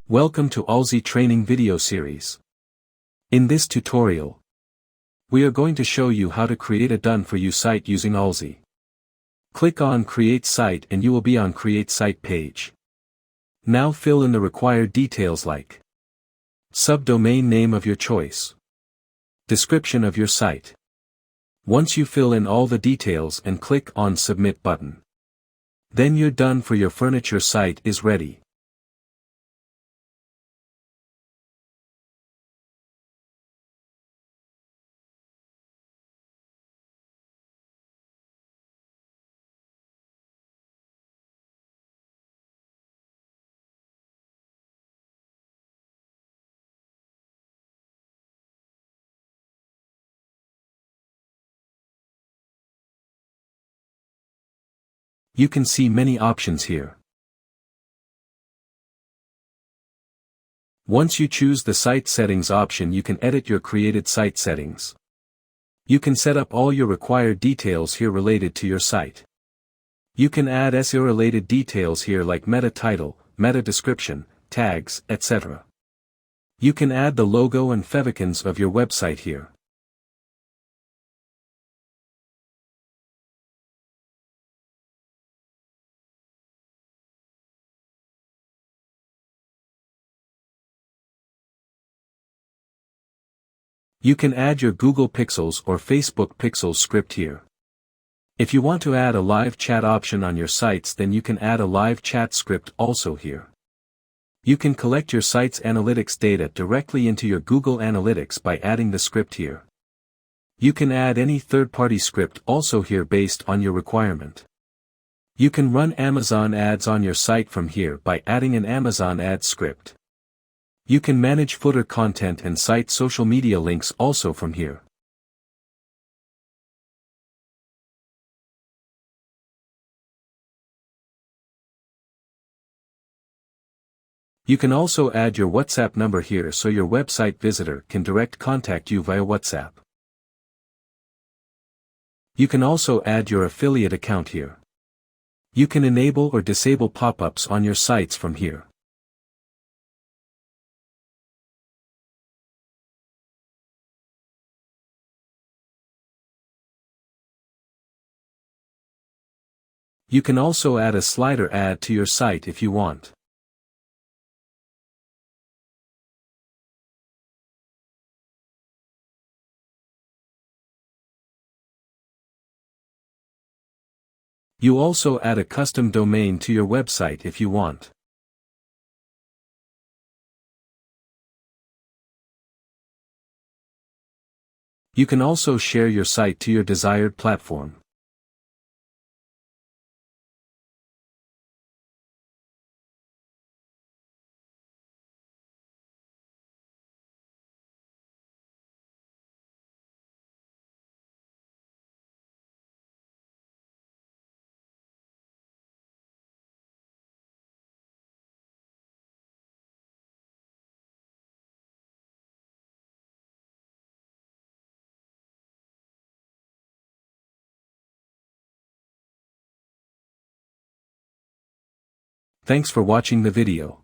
Welcome to Olzzy training video series. In this tutorial, we are going to show you how to create a done-for-you site using Olzzy. Click on Create Site and you will be on Create Site page. Now fill in the required details like subdomain name of your choice, description of your site. Once you fill in all the details and click on Submit button, then your done for your furniture site is ready. You can see many options here. Once you choose the site settings option, you can edit your created site settings. You can set up all your required details here related to your site. You can add SEO related details here like meta title, meta description, tags, etc. You can add the logo and favicons of your website here. You can add your Google Pixels or Facebook Pixels script here. If you want to add a live chat option on your sites, then you can add a live chat script also here. You can collect your site's analytics data directly into your Google Analytics by adding the script here. You can add any third-party script also here based on your requirement. You can run Amazon ads on your site from here by adding an Amazon ad script. You can manage footer content and site social media links also from here. You can also add your WhatsApp number here so your website visitor can direct contact you via WhatsApp. You can also add your affiliate account here. You can enable or disable pop-ups on your sites from here. You can also add a slider ad to your site if you want. You also add a custom domain to your website if you want. You can also share your site to your desired platform. Thanks for watching the video.